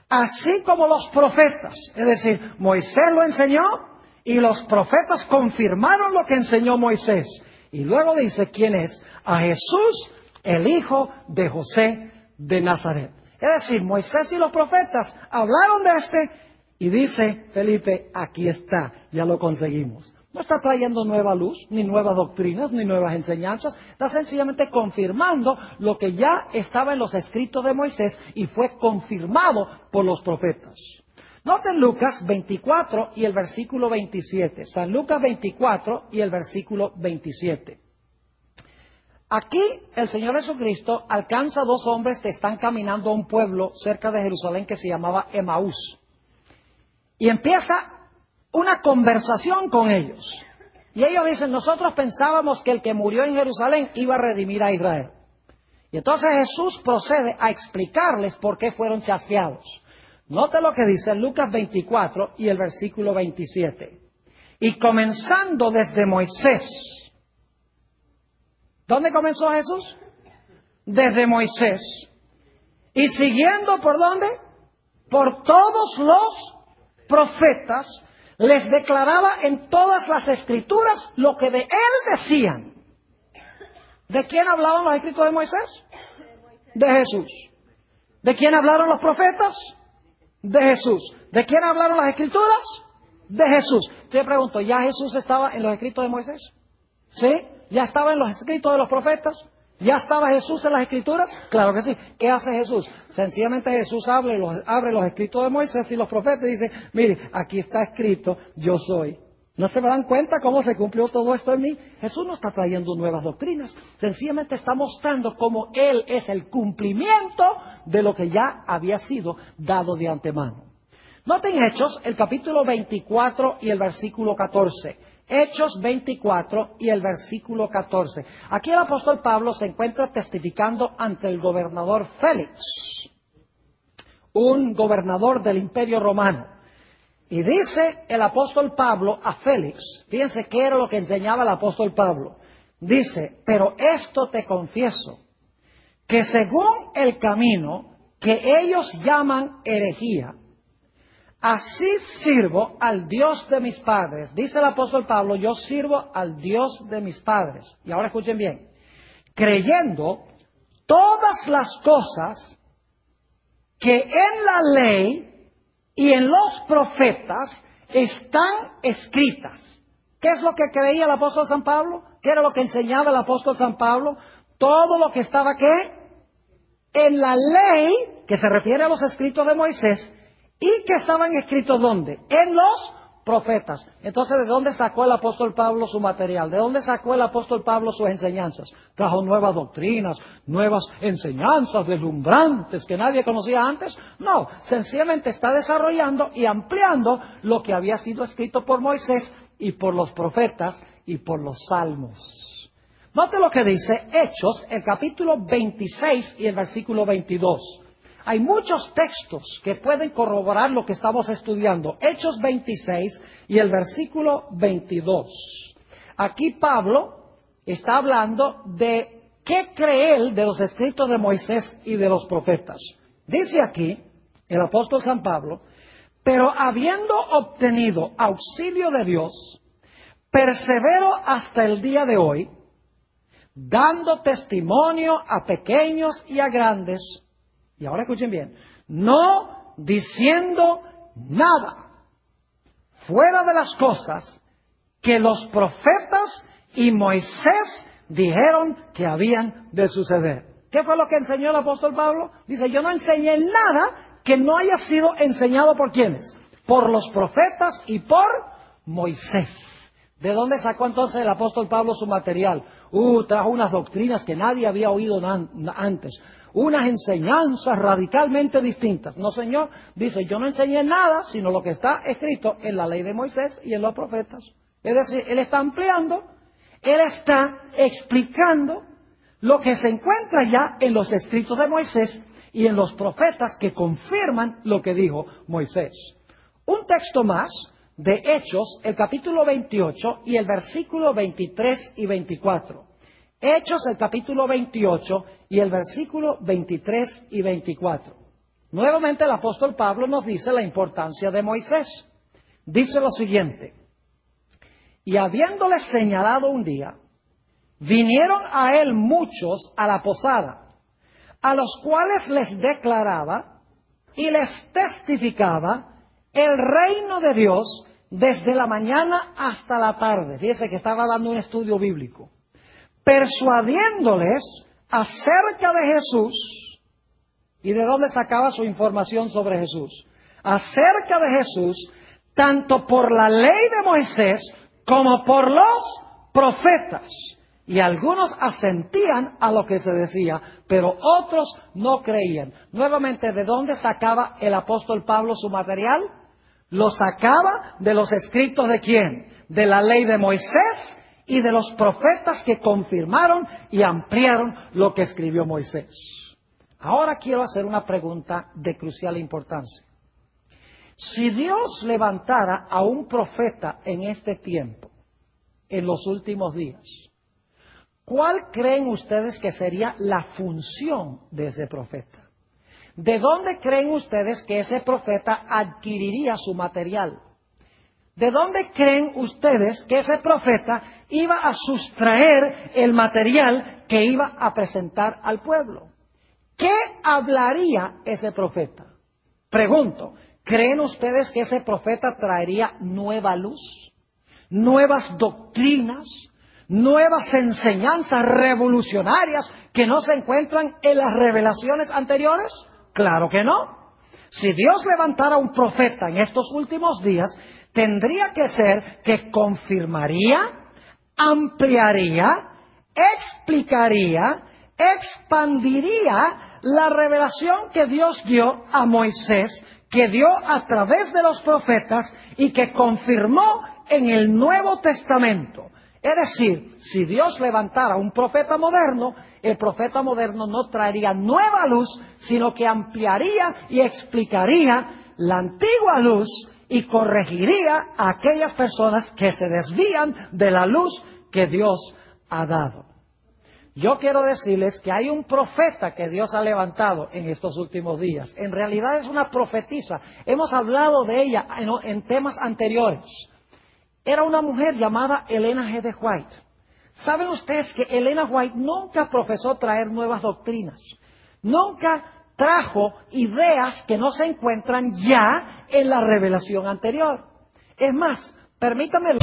Así como los profetas, es decir, Moisés lo enseñó y los profetas confirmaron lo que enseñó Moisés. Y luego dice, ¿quién es? A Jesús, el hijo de José de Nazaret. Es decir, Moisés y los profetas hablaron de este y dice Felipe, aquí está, ya lo conseguimos. No está trayendo nueva luz, ni nuevas doctrinas, ni nuevas enseñanzas. Está sencillamente confirmando lo que ya estaba en los escritos de Moisés y fue confirmado por los profetas. Noten Lucas 24 y el versículo 27. San Lucas 24 y el versículo 27. Aquí el Señor Jesucristo alcanza a dos hombres que están caminando a un pueblo cerca de Jerusalén que se llamaba Emaús. Y empieza una conversación con ellos. Y ellos dicen, nosotros pensábamos que el que murió en Jerusalén iba a redimir a Israel. Y entonces Jesús procede a explicarles por qué fueron chasqueados. Note lo que dice Lucas 24 y el versículo 27. Y comenzando desde Moisés. ¿Dónde comenzó Jesús? Desde Moisés. Y siguiendo por dónde? Por todos los profetas, les declaraba en todas las escrituras lo que de él decían. ¿De quién hablaban los escritos de Moisés? De Jesús. ¿De quién hablaron los profetas? De Jesús. ¿De quién hablaron las escrituras? De Jesús. Yo pregunto, ¿ya Jesús estaba en los escritos de Moisés? ¿Sí? ¿Ya estaba en los escritos de los profetas? ¿Ya estaba Jesús en las escrituras? Claro que sí. ¿Qué hace Jesús? Sencillamente Jesús abre los escritos de Moisés y los profetas y dice, mire, aquí está escrito, yo soy. ¿No se me dan cuenta cómo se cumplió todo esto en mí? Jesús no está trayendo nuevas doctrinas. Sencillamente está mostrando cómo Él es el cumplimiento de lo que ya había sido dado de antemano. Noten Hechos, el capítulo 24 y el versículo 14. Hechos 24 y el versículo 14. Aquí el apóstol Pablo se encuentra testificando ante el gobernador Félix, un gobernador del Imperio Romano. Y dice el apóstol Pablo a Félix, fíjense qué era lo que enseñaba el apóstol Pablo. Dice, pero esto te confieso, que según el camino que ellos llaman herejía, así sirvo al Dios de mis padres. Dice el apóstol Pablo, yo sirvo al Dios de mis padres. Y ahora escuchen bien, creyendo todas las cosas que en la ley y en los profetas están escritas. ¿Qué es lo que creía el apóstol San Pablo? ¿Qué era lo que enseñaba el apóstol San Pablo? Todo lo que estaba, ¿qué? En la ley, que se refiere a los escritos de Moisés, y que estaban escritos ¿dónde? En los profetas. Entonces, ¿de dónde sacó el apóstol Pablo su material? ¿De dónde sacó el apóstol Pablo sus enseñanzas? Trajo nuevas doctrinas, nuevas enseñanzas deslumbrantes que nadie conocía antes. No, sencillamente está desarrollando y ampliando lo que había sido escrito por Moisés y por los profetas y por los salmos. Note lo que dice Hechos, el capítulo 26 y el versículo 22. Hay muchos textos que pueden corroborar lo que estamos estudiando. Hechos 26 y el versículo 22. Aquí Pablo está hablando de qué cree él de los escritos de Moisés y de los profetas. Dice aquí el apóstol San Pablo, pero habiendo obtenido auxilio de Dios, persevero hasta el día de hoy, dando testimonio a pequeños y a grandes. Y ahora escuchen bien, no diciendo nada fuera de las cosas que los profetas y Moisés dijeron que habían de suceder. ¿Qué fue lo que enseñó el apóstol Pablo? Dice, yo no enseñé nada que no haya sido enseñado por ¿quiénes? Por los profetas y por Moisés. ¿De dónde sacó entonces el apóstol Pablo su material? Trajo unas doctrinas que nadie había oído antes. Unas enseñanzas radicalmente distintas. No, señor, dice, yo no enseñé nada, sino lo que está escrito en la ley de Moisés y en los profetas. Es decir, él está ampliando, él está explicando lo que se encuentra ya en los escritos de Moisés y en los profetas que confirman lo que dijo Moisés. Un texto más de Hechos, el capítulo 28 y el versículo 23 y 24. Hechos, el capítulo 28 y el versículo 23 y 24. Nuevamente el apóstol Pablo nos dice la importancia de Moisés. Dice lo siguiente, y habiéndoles señalado un día, vinieron a él muchos a la posada, a los cuales les declaraba y les testificaba el reino de Dios desde la mañana hasta la tarde. Fíjese que estaba dando un estudio bíblico. Persuadiéndoles acerca de Jesús. ¿Y de dónde sacaba su información sobre Jesús? Acerca de Jesús, tanto por la ley de Moisés como por los profetas. Y algunos asentían a lo que se decía, pero otros no creían. Nuevamente, ¿de dónde sacaba el apóstol Pablo su material? Lo sacaba de los escritos ¿de quién? De la ley de Moisés y de los profetas que confirmaron y ampliaron lo que escribió Moisés. Ahora quiero hacer una pregunta de crucial importancia. Si Dios levantara a un profeta en este tiempo, en los últimos días, ¿cuál creen ustedes que sería la función de ese profeta? ¿De dónde creen ustedes que ese profeta adquiriría su material? ¿De dónde creen ustedes que ese profeta iba a sustraer el material que iba a presentar al pueblo? ¿Qué hablaría ese profeta? Pregunto, ¿creen ustedes que ese profeta traería nueva luz, nuevas doctrinas, nuevas enseñanzas revolucionarias que no se encuentran en las revelaciones anteriores? Claro que no. Si Dios levantara un profeta en estos últimos días, tendría que ser que confirmaría, ampliaría, explicaría, expandiría la revelación que Dios dio a Moisés, que dio a través de los profetas y que confirmó en el Nuevo Testamento. Es decir, si Dios levantara un profeta moderno, el profeta moderno no traería nueva luz, sino que ampliaría y explicaría la antigua luz y corregiría a aquellas personas que se desvían de la luz que Dios ha dado. Yo quiero decirles que hay un profeta que Dios ha levantado en estos últimos días. En realidad es una profetisa. Hemos hablado de ella en temas anteriores. Era una mujer llamada Elena G. de White. ¿Saben ustedes que Elena White nunca profesó traer nuevas doctrinas? Nunca trajo ideas que no se encuentran ya en la revelación anterior. Es más, permítanme...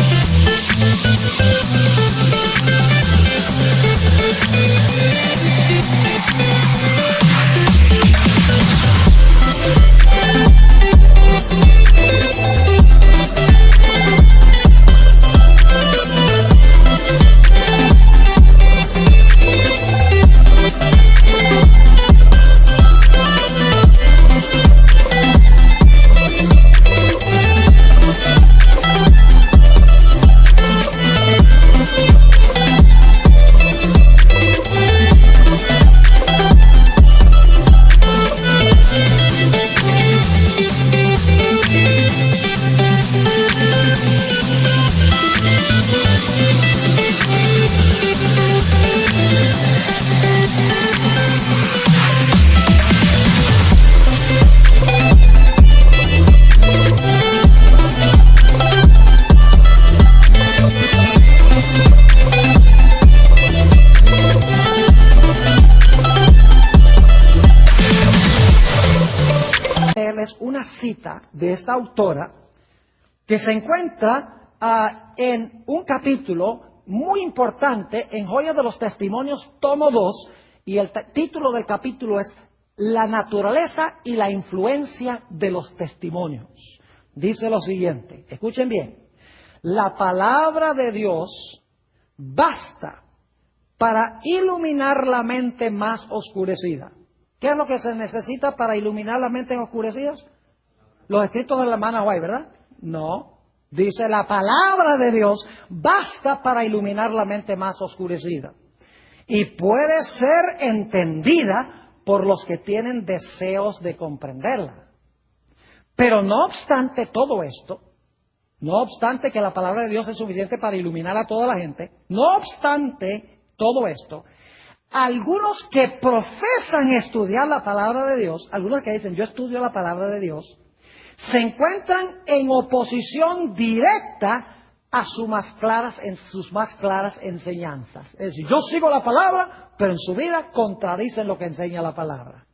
Una cita de esta autora que se encuentra en un capítulo muy importante en Joya de los Testimonios, tomo 2, y el título del capítulo es La naturaleza y la influencia de los testimonios. Dice lo siguiente, escuchen bien: la palabra de Dios basta para iluminar la mente más oscurecida. ¿Qué es lo que se necesita para iluminar las mentes oscurecidas? Los escritos de la hermana White, ¿verdad? No. Dice, la palabra de Dios basta para iluminar la mente más oscurecida. Y puede ser entendida por los que tienen deseos de comprenderla. Pero no obstante todo esto, no obstante que la palabra de Dios es suficiente para iluminar a toda la gente, no obstante todo esto, algunos que profesan estudiar la palabra de Dios, algunos que dicen yo estudio la palabra de Dios, se encuentran en oposición directa a sus más claras enseñanzas. Es decir, yo sigo la palabra, pero en su vida contradicen lo que enseña la palabra.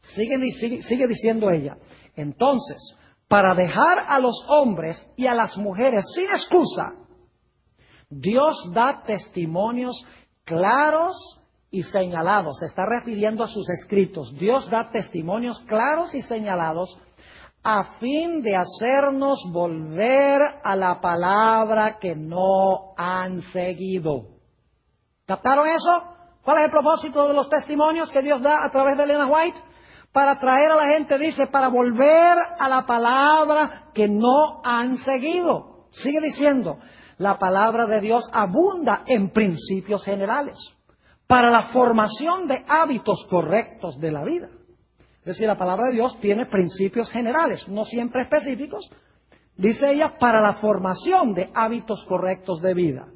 Sigue diciendo ella. Entonces, para dejar a los hombres y a las mujeres sin excusa, Dios da testimonios claros y señalados. Se está refiriendo a sus escritos. Dios da testimonios claros y señalados a fin de hacernos volver a la palabra que no han seguido. ¿Captaron eso? ¿Cuál es el propósito de los testimonios que Dios da a través de Elena White? Para traer a la gente, dice, para volver a la palabra que no han seguido. Sigue diciendo, la palabra de Dios abunda en principios generales para la formación de hábitos correctos de la vida. Es decir, la palabra de Dios tiene principios generales, no siempre específicos. Dice ella, para la formación de hábitos correctos de vida.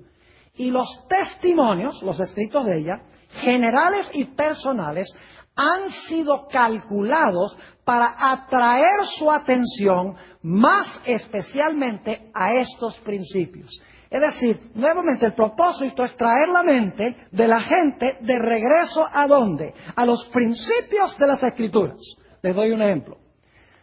Y los testimonios, los escritos de ella, generales y personales, han sido calculados para atraer su atención más especialmente a estos principios. Es decir, nuevamente el propósito es traer la mente de la gente de regreso ¿a dónde? A los principios de las Escrituras. Les doy un ejemplo.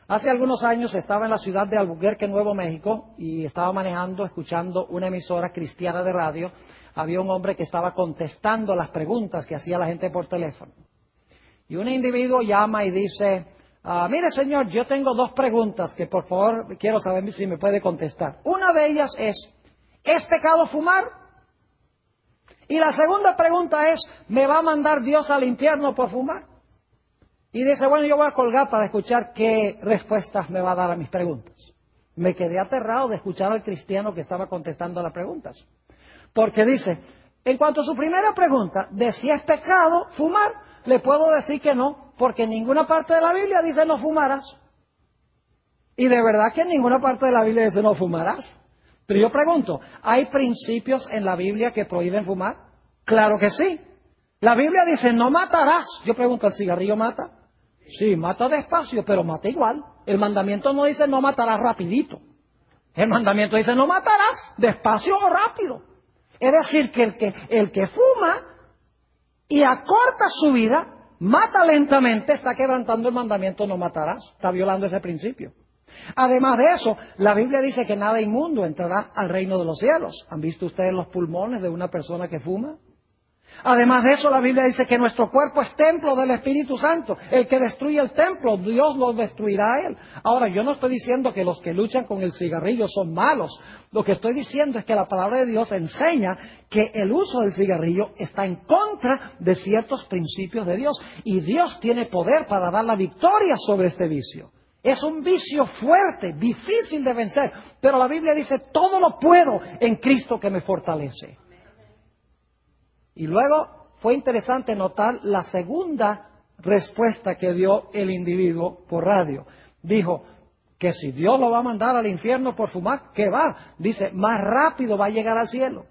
Hace algunos años estaba en la ciudad de Albuquerque, Nuevo México, y estaba manejando, escuchando una emisora cristiana de radio. Había un hombre que estaba contestando las preguntas que hacía la gente por teléfono. Y un individuo llama y dice, mire señor, yo tengo 2 preguntas que por favor quiero saber si me puede contestar. Una de ellas ¿es pecado fumar? Y la segunda pregunta es, ¿me va a mandar Dios al infierno por fumar? Y dice, bueno, yo voy a colgar para escuchar qué respuestas me va a dar a mis preguntas. Me quedé aterrado de escuchar al cristiano que estaba contestando las preguntas. Porque dice, en cuanto a su primera pregunta, de si es pecado fumar, le puedo decir que no, porque en ninguna parte de la Biblia dice no fumarás. Y de verdad que en ninguna parte de la Biblia dice no fumarás. Pero yo pregunto, ¿hay principios en la Biblia que prohíben fumar? Claro que sí. La Biblia dice no matarás. Yo pregunto, ¿el cigarrillo mata? Sí, mata despacio, pero mata igual. El mandamiento no dice no matarás rapidito. El mandamiento dice no matarás despacio o rápido. Es decir, que el que fuma y acorta su vida, mata lentamente, está quebrantando el mandamiento no matarás. Está violando ese principio. Además de eso, la Biblia dice que nada inmundo entrará al reino de los cielos. ¿Han visto ustedes los pulmones de una persona que fuma? Además de eso, la Biblia dice que nuestro cuerpo es templo del Espíritu Santo. El que destruye el templo, Dios lo destruirá a él. Ahora, yo no estoy diciendo que los que luchan con el cigarrillo son malos. Lo que estoy diciendo es que la palabra de Dios enseña que el uso del cigarrillo está en contra de ciertos principios de Dios. Y Dios tiene poder para dar la victoria sobre este vicio. Es un vicio fuerte, difícil de vencer. Pero la Biblia dice, todo lo puedo en Cristo que me fortalece. Y luego fue interesante notar la segunda respuesta que dio el individuo por radio. Dijo que si Dios lo va a mandar al infierno por fumar, ¿qué va? Dice, más rápido va a llegar al cielo.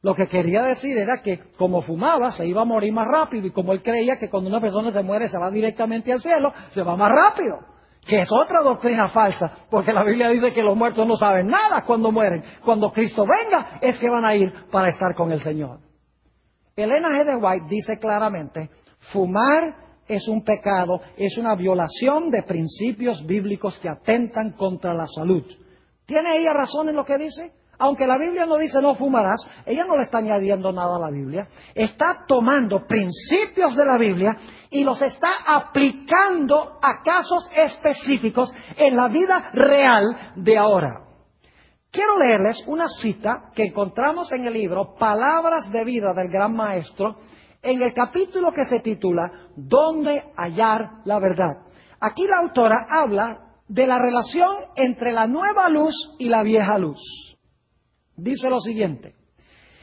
Lo que quería decir era que como fumaba, se iba a morir más rápido. Y como él creía que cuando una persona se muere se va directamente al cielo, se va más rápido. Que es otra doctrina falsa, porque la Biblia dice que los muertos no saben nada cuando mueren. Cuando Cristo venga es que van a ir para estar con el Señor. Elena G. de White dice claramente, fumar es un pecado, es una violación de principios bíblicos que atentan contra la salud. ¿Tiene ella razón en lo que dice? Aunque la Biblia no dice no fumarás, ella no le está añadiendo nada a la Biblia. Está tomando principios de la Biblia y los está aplicando a casos específicos en la vida real de ahora. Quiero leerles una cita que encontramos en el libro Palabras de Vida del Gran Maestro, en el capítulo que se titula ¿Dónde hallar la verdad? Aquí la autora habla de la relación entre la nueva luz y la vieja luz. Dice lo siguiente,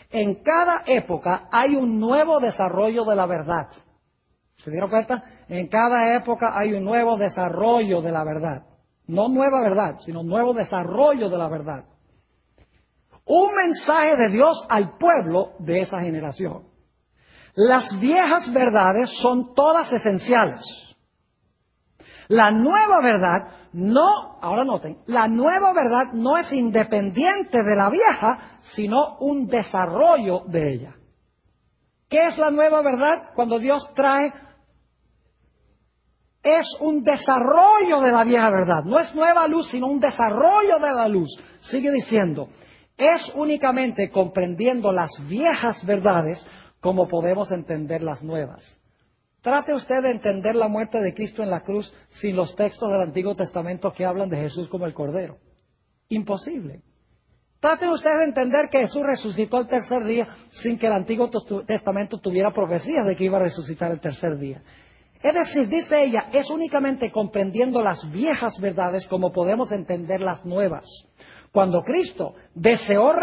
en cada época hay un nuevo desarrollo de la verdad. ¿Se dieron cuenta? En cada época hay un nuevo desarrollo de la verdad. No nueva verdad, sino nuevo desarrollo de la verdad. Un mensaje de Dios al pueblo de esa generación. Las viejas verdades son todas esenciales. La nueva verdad ahora noten, la nueva verdad no es independiente de la vieja, sino un desarrollo de ella. ¿Qué es la nueva verdad? Cuando Dios trae, es un desarrollo de la vieja verdad. No es nueva luz, sino un desarrollo de la luz. Sigue diciendo, es únicamente comprendiendo las viejas verdades como podemos entender las nuevas. Trate usted de entender la muerte de Cristo en la cruz sin los textos del Antiguo Testamento que hablan de Jesús como el Cordero. Imposible. Trate usted de entender que Jesús resucitó al tercer día sin que el Antiguo Testamento tuviera profecías de que iba a resucitar el tercer día. Es decir, dice ella, es únicamente comprendiendo las viejas verdades como podemos entender las nuevas. Cuando Cristo deseó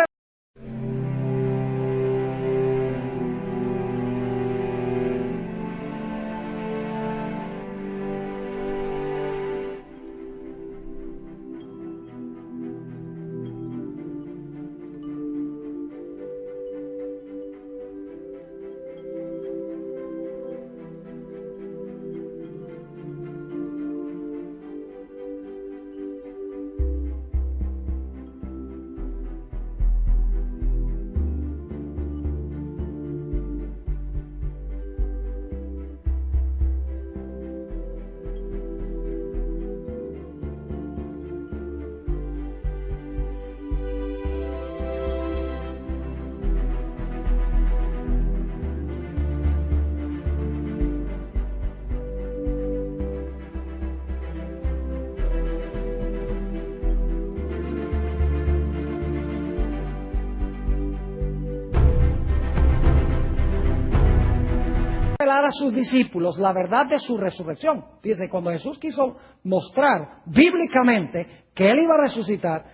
a sus discípulos la verdad de su resurrección. Fíjense, cuando Jesús quiso mostrar bíblicamente que Él iba a resucitar,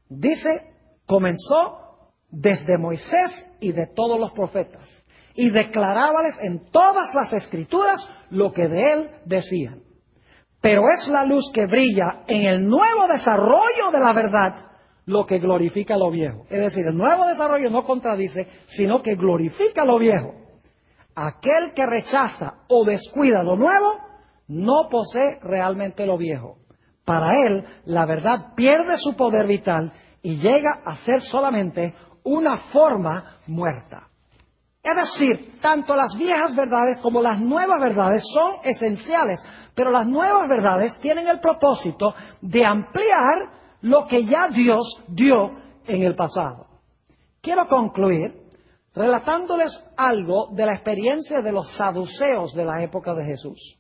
dice, comenzó desde Moisés y de todos los profetas, y declarábales en todas las Escrituras lo que de Él decían. Pero es la luz que brilla en el nuevo desarrollo de la verdad lo que glorifica lo viejo. Es decir, el nuevo desarrollo no contradice, sino que glorifica lo viejo. Aquel que rechaza o descuida lo nuevo, no posee realmente lo viejo. Para él, la verdad pierde su poder vital y llega a ser solamente una forma muerta. Es decir, tanto las viejas verdades como las nuevas verdades son esenciales, pero las nuevas verdades tienen el propósito de ampliar lo que ya Dios dio en el pasado. Quiero concluir relatándoles algo de la experiencia de los saduceos de la época de Jesús.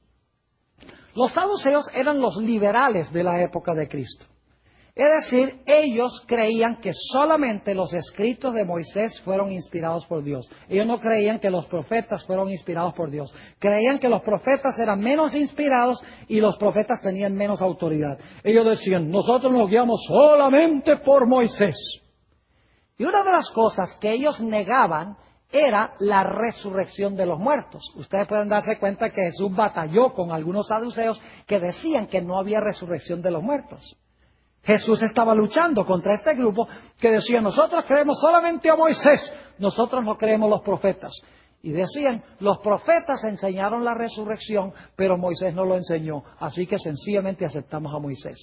Los saduceos eran los liberales de la época de Cristo. Es decir, ellos creían que solamente los escritos de Moisés fueron inspirados por Dios. Ellos no creían que los profetas fueron inspirados por Dios. Creían que los profetas eran menos inspirados y los profetas tenían menos autoridad. Ellos decían, nosotros nos guiamos solamente por Moisés. Y una de las cosas que ellos negaban era la resurrección de los muertos. Ustedes pueden darse cuenta que Jesús batalló con algunos saduceos que decían que no había resurrección de los muertos. Jesús estaba luchando contra este grupo que decía, nosotros creemos solamente a Moisés, nosotros no creemos los profetas. Y decían, los profetas enseñaron la resurrección, pero Moisés no lo enseñó, así que sencillamente aceptamos a Moisés.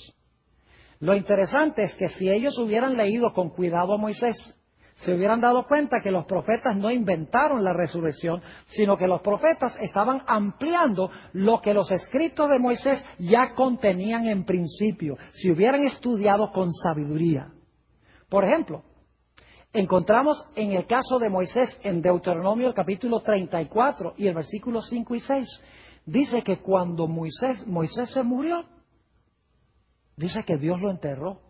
Lo interesante es que si ellos hubieran leído con cuidado a Moisés, se hubieran dado cuenta que los profetas no inventaron la resurrección, sino que los profetas estaban ampliando lo que los escritos de Moisés ya contenían en principio, si hubieran estudiado con sabiduría. Por ejemplo, encontramos en el caso de Moisés en Deuteronomio el capítulo 34 y el versículo 5 y 6, dice que cuando Moisés se murió, dice que Dios lo enterró.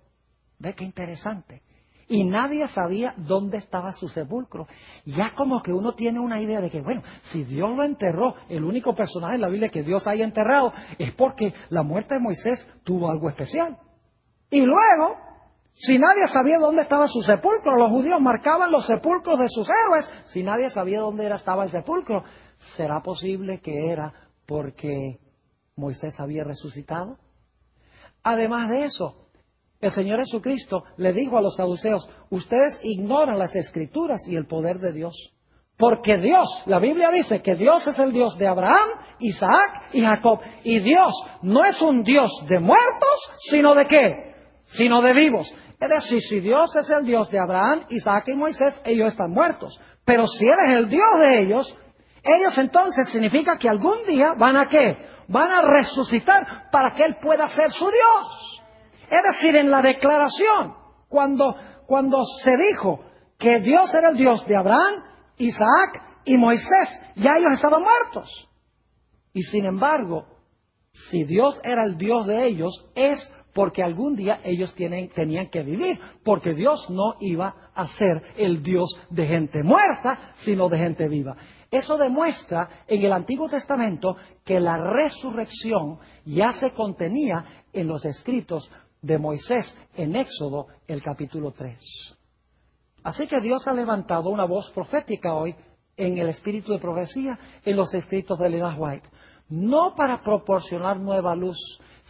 ¿Ve qué interesante? Y nadie sabía dónde estaba su sepulcro. Ya como que uno tiene una idea de que, bueno, si Dios lo enterró, el único personaje en la Biblia que Dios haya enterrado es porque la muerte de Moisés tuvo algo especial. Y luego, si nadie sabía dónde estaba su sepulcro, los judíos marcaban los sepulcros de sus héroes. Si nadie sabía dónde estaba el sepulcro, ¿será posible que era porque Moisés había resucitado? Además de eso, el Señor Jesucristo le dijo a los saduceos, ustedes ignoran las Escrituras y el poder de Dios. Porque Dios, la Biblia dice que Dios es el Dios de Abraham, Isaac y Jacob. Y Dios no es un Dios de muertos, sino ¿de qué? Sino de vivos. Es decir, si Dios es el Dios de Abraham, Isaac y Moisés, ellos están muertos. Pero si Él es el Dios de ellos entonces significa que algún día van a ¿qué? Van a resucitar para que Él pueda ser su Dios. Es decir, en la declaración, cuando se dijo que Dios era el Dios de Abraham, Isaac y Moisés, ya ellos estaban muertos. Y sin embargo, si Dios era el Dios de ellos, es porque algún día ellos tenían que vivir, porque Dios no iba a ser el Dios de gente muerta, sino de gente viva. Eso demuestra en el Antiguo Testamento que la resurrección ya se contenía en los escritos de Moisés en Éxodo, el capítulo 3. Así que Dios ha levantado una voz profética hoy en el espíritu de profecía en los escritos de Ellen White, no para proporcionar nueva luz,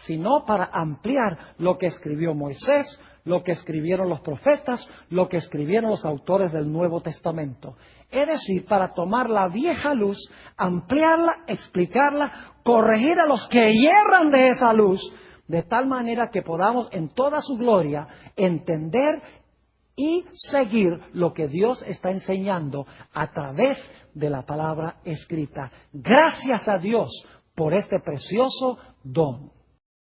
sino para ampliar lo que escribió Moisés, lo que escribieron los profetas, lo que escribieron los autores del Nuevo Testamento. Es decir, para tomar la vieja luz, ampliarla, explicarla, corregir a los que yerran de esa luz, de tal manera que podamos en toda su gloria entender y seguir lo que Dios está enseñando a través de la palabra escrita. Gracias a Dios por este precioso don.